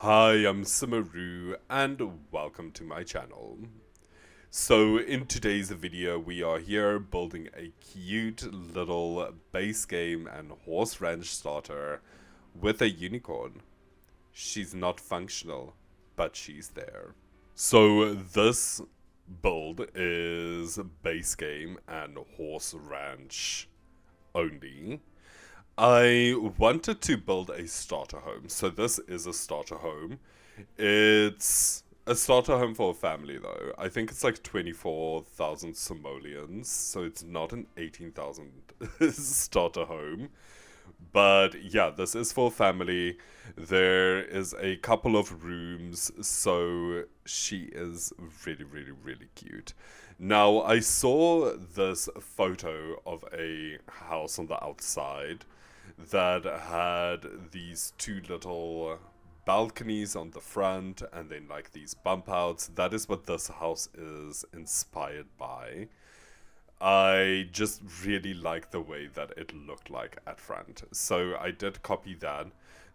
Hi, I'm SimmerRue and welcome to my channel. So in today's video we are here building a cute little base game and horse ranch starter with a unicorn. She's not functional, but she's there. So this build is base game and horse ranch only. I wanted to build a starter home. So this is a starter home. It's a starter home for a family though. I think it's like 24,000 simoleons, so it's not an 18,000 starter home. But yeah, this is for family. There is a couple of rooms, so she is really, really, really cute. Now, I saw this photo of a house on the outside that had these two little balconies on the front and then like these bump outs. That is what this house is inspired by. I just really like the way that it looked like at front. So I did copy that.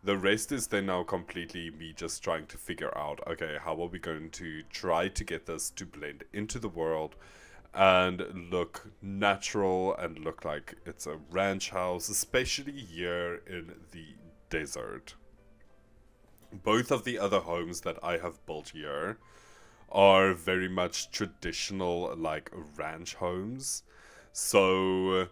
The rest is then now completely me just trying to figure out, okay, how are we going to try to get this to blend into the world and look natural and look like it's a ranch house, especially here in the desert. Both of the other homes that I have built here are very much traditional, like ranch homes. So,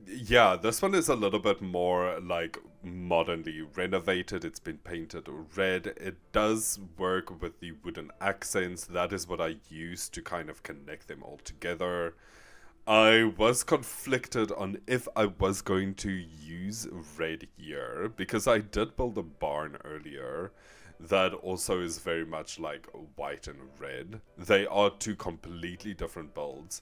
yeah, this one is a little bit more like modernly renovated. It's been painted red. It does work with the wooden accents. That is what I use to kind of connect them all together. I was conflicted on if I was going to use red here because I did build a barn earlier that also is very much like white and red. They are two completely different builds.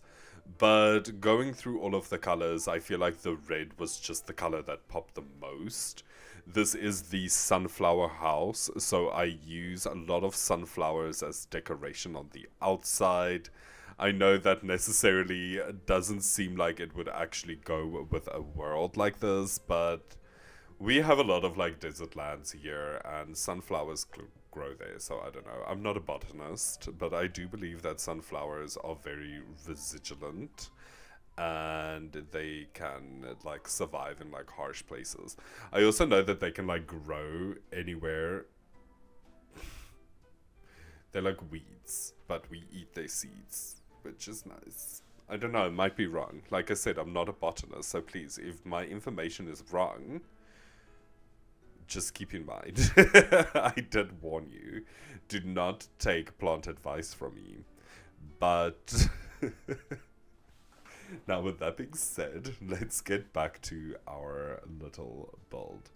But going through all of the colors, I feel like the red was just the color that popped the most. This is the sunflower house, so I use a lot of sunflowers as decoration on the outside. I know that necessarily doesn't seem like it would actually go with a world like this, but we have a lot of like desert lands here and sunflowers grow there, so I don't know. I'm not a botanist, but I do believe that sunflowers are very resilient and they can like survive in like harsh places. I also know that they can like grow anywhere. They're like weeds, but we eat their seeds, which is nice. I don't know, it might be wrong. Like I said, I'm not a botanist, so please, if my information is wrong, just keep in mind. I did warn you. Do not take plant advice from me. But now, with that being said, let's get back to our little build.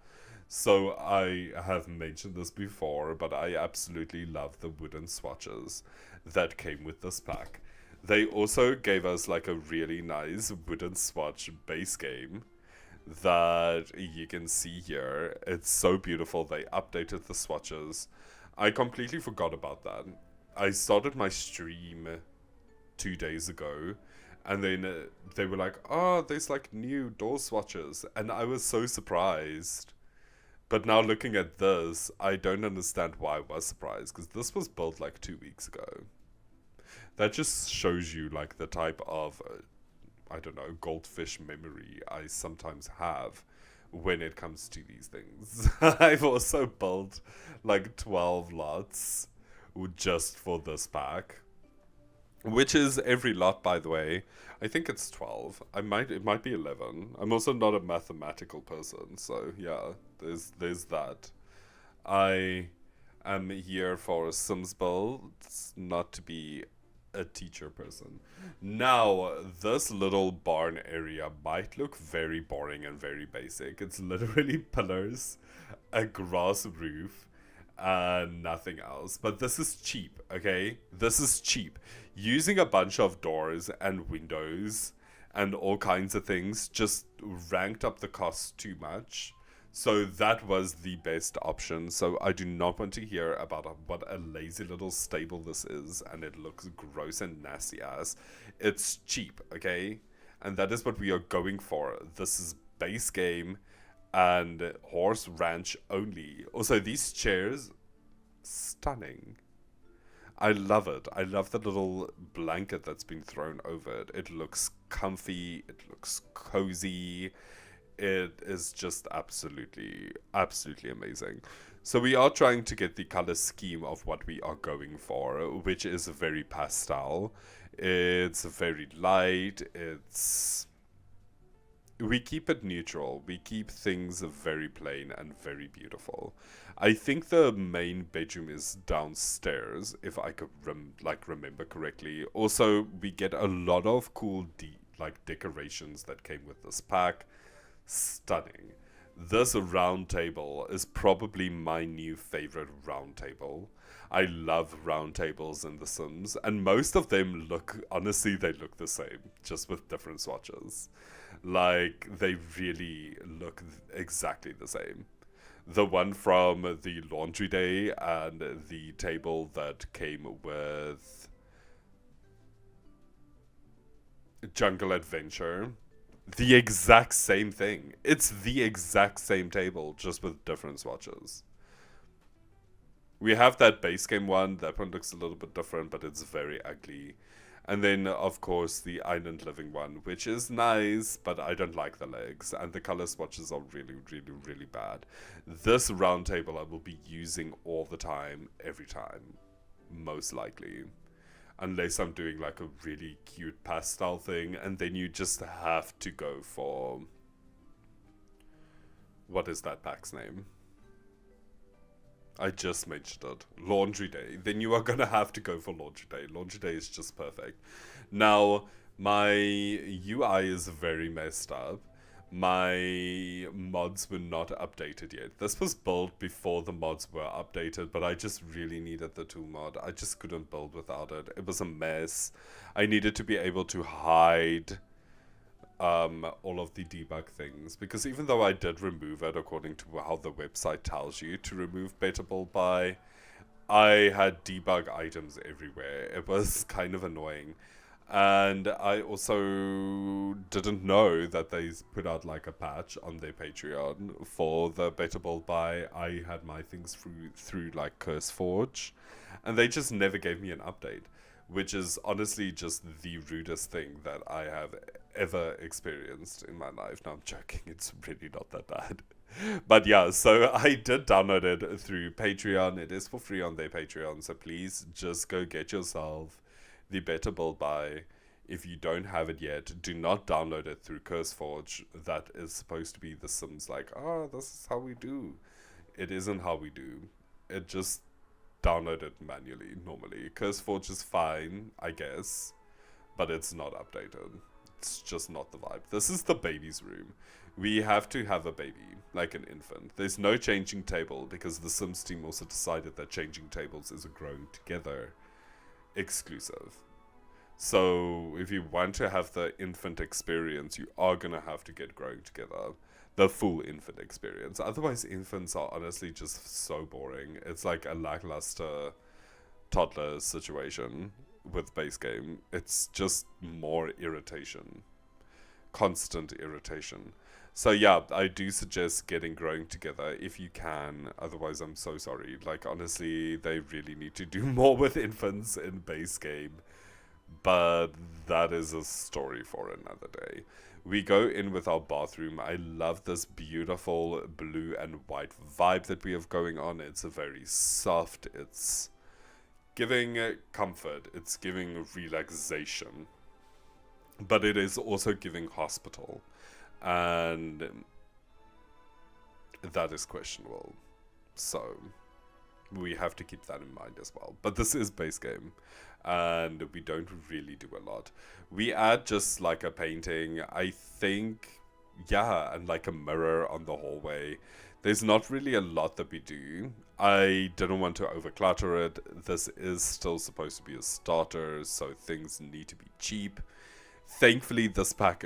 So, I have mentioned this before, but I absolutely love the wooden swatches that came with this pack. They also gave us like a really nice wooden swatch base game that you can see here. It's so beautiful. They updated the swatches. I completely forgot about that. I started my stream 2 days ago, and then they were like, "Oh, there's like new door swatches," and I was so surprised. But now looking at this, I don't understand why I was surprised because this was built like 2 weeks ago. That just shows you like the type of I don't know, goldfish memory I sometimes have when it comes to these things. I've also built like 12 lots just for this pack, which is every lot, by the way. I think it's 12. It might be 11. I'm also not a mathematical person, so yeah, there's that. I am here for Sims builds, not to be a teacher person. Now, this little barn area might look very boring and very basic. It's literally pillars, a grass roof, and nothing else. But this is cheap, okay? This is cheap. Using a bunch of doors and windows and all kinds of things just ranked up the cost too much. So that was the best option. So I do not want to hear about what a lazy little stable this is and it looks gross and nasty ass. It's cheap, okay? And that is what we are going for. This is base game and horse ranch only. Also, these chairs, stunning. I love it. I love the little blanket that's been thrown over it. It looks comfy, it looks cozy. It is just absolutely, absolutely amazing. So we are trying to get the color scheme of what we are going for, which is very pastel. It's very light. We keep it neutral. We keep things very plain and very beautiful. I think the main bedroom is downstairs, if I could remember correctly. Also, we get a lot of cool decorations that came with this pack. Stunning. This round table is probably my new favorite round table. I love round tables in The Sims, and most of them look, honestly, they look the same, just with different swatches. Like, they really look exactly the same. The one from the laundry day and the table that came with Jungle Adventure. The exact same thing. It's the exact same table, just with different swatches. We have that base game one. That one looks a little bit different, but it's very ugly. And then, of course, the island living one, which is nice, but I don't like the legs. And the color swatches are really, really, really bad. This round table I will be using all the time, every time. Most likely. Unless I'm doing like a really cute pastel thing, and then you just have to go for, what is that pack's name? I just mentioned it. Laundry Day. Then you are gonna have to go for Laundry Day. Laundry Day is just perfect. Now, my UI is very messed up. My mods were not updated yet. This was built before the mods were updated, but I just really needed the tool mod. I just couldn't build without it. It was a mess. I needed to be able to hide all of the debug things, because even though I did remove it according to how the website tells you to remove Better Build By, I had debug items everywhere. It was kind of annoying. And I also didn't know that they put out like a patch on their Patreon for the Better Build By. I had my things through like CurseForge, and they just never gave me an update, which is honestly just the rudest thing that I have ever experienced in my life. No, I'm joking. It's really not that bad. But yeah, so I did download it through Patreon. It is for free on their Patreon, so please just go get yourself the Better Build By. If you don't have it yet, do not download it through CurseForge. That is supposed to be The Sims like, oh, this is how we do. It isn't how we do. It just download it manually, normally. CurseForge is fine, I guess, but it's not updated. It's just not the vibe. This is the baby's room. We have to have a baby, like an infant. There's no changing table, because the Sims team also decided that changing tables is a growing together exclusive. So if you want to have the infant experience, you are gonna have to get growing together, the full infant experience. Otherwise, infants are honestly just so boring. It's like a lackluster toddler situation with base game. It's just more irritation, constant irritation. So yeah, I do suggest getting growing together if you can. Otherwise, I'm so sorry. Like, honestly, they really need to do more with infants in base game. But that is a story for another day. We go in with our bathroom. I love this beautiful blue and white vibe that we have going on. It's a very soft. It's giving comfort. It's giving relaxation. But it is also giving hospital. And that is questionable. So we have to keep that in mind as well. But this is base game, and we don't really do a lot. We add just like a painting, I think, yeah, and like a mirror on the hallway. There's not really a lot that we do. I didn't want to overclutter it. This is still supposed to be a starter, so things need to be cheap. Thankfully, this pack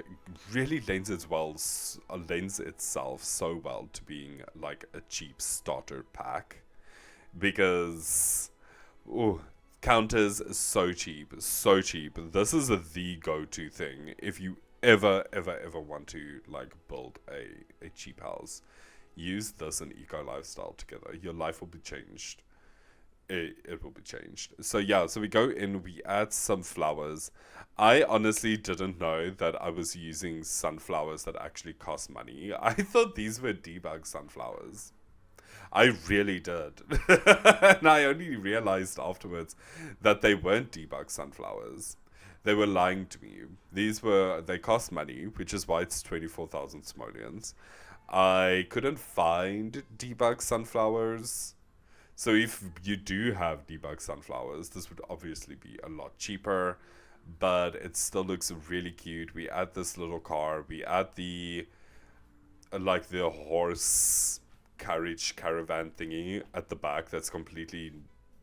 really lends itself so well to being like a cheap starter pack, because counters so cheap, so cheap. This is the go-to thing. If you ever want to like build a cheap house, use this and eco lifestyle together. Your life will be changed. It will be changed. So yeah, so we go in, we add some flowers. I honestly didn't know that I was using sunflowers that actually cost money. I thought these were debug sunflowers. I really did. And I only realized afterwards that they weren't debug sunflowers. They were lying to me. They cost money, which is why it's 24,000 simoleons. I couldn't find debug sunflowers. So if you do have debug sunflowers, this would obviously be a lot cheaper, but it still looks really cute. We add this little car, we add the like the horse carriage caravan thingy at the back that's completely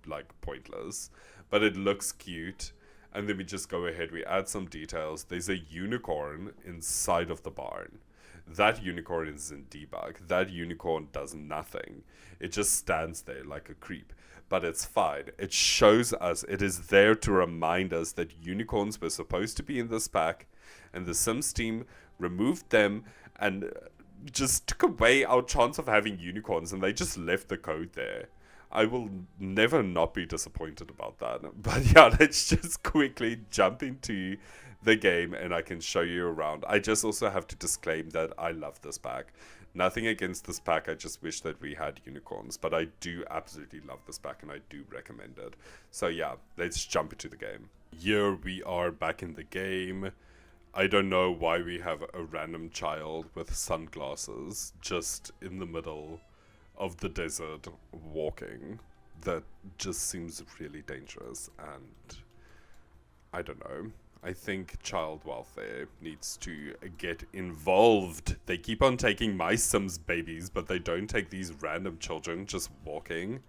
like pointless, but it looks cute. And then we just go ahead, we add some details. There's a unicorn inside of the barn. That unicorn isn't debug. That unicorn does nothing. It just stands there like a creep. But it's fine. It shows us, it is there to remind us that unicorns were supposed to be in this pack, and the Sims team removed them and just took away our chance of having unicorns, and they just left the code there. I will never not be disappointed about that. But yeah, let's just quickly jump into the game and I can show you around. I just also have to disclaim that I love this pack. Nothing against this pack, I just wish that we had unicorns. But I do absolutely love this pack and I do recommend it. So yeah, let's jump into the game. Here we are back in the game. I don't know why we have a random child with sunglasses just in the middle of the desert walking. That just seems really dangerous, and I don't know. I think child welfare needs to get involved. They keep on taking my Sims babies, but they don't take these random children just walking.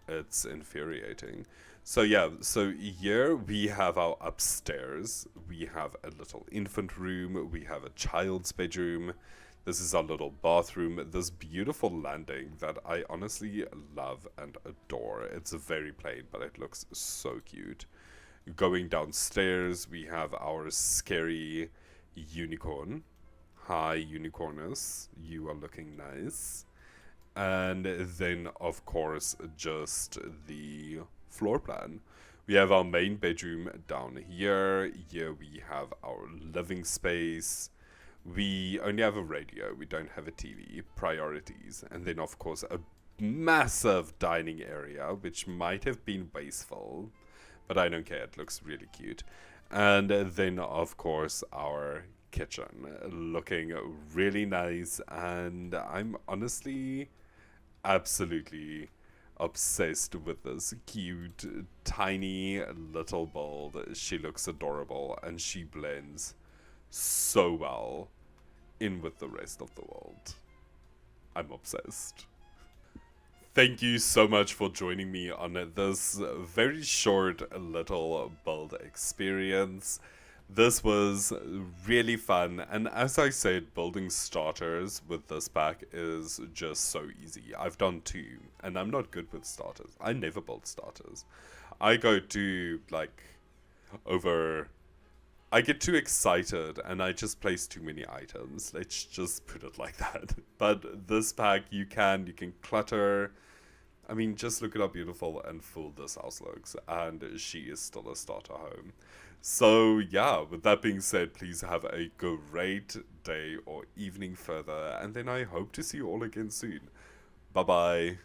It's infuriating. So yeah, so here we have our upstairs. We have a little infant room. We have a child's bedroom. This is our little bathroom. This beautiful landing that I honestly love and adore. It's very plain, but it looks so cute. Going downstairs, we have our scary unicorn. Hi, unicornus. You are looking nice. And then, of course, just the floor plan. We have our main bedroom down here. Here we have our living space. We only have a radio. We don't have a TV. Priorities. And then, of course, a massive dining area, which might have been wasteful. But I don't care. It looks really cute. And then, of course, our kitchen. Looking really nice. And I'm honestly absolutely obsessed with this cute, tiny little build. She looks adorable. And she blends so well in with the rest of the world. I'm obsessed. Thank you so much for joining me on this very short little build experience. This was really fun, and as I said, building starters with this pack is just so easy. I've done two, and I'm not good with starters. I never build starters. I go to, like, I get too excited and I just place too many items. Let's just put it like that. But this pack, you can clutter. I mean, just look at how beautiful and full this house looks. And she is still a starter home. So yeah, with that being said, please have a great day or evening further. And then I hope to see you all again soon. Bye bye.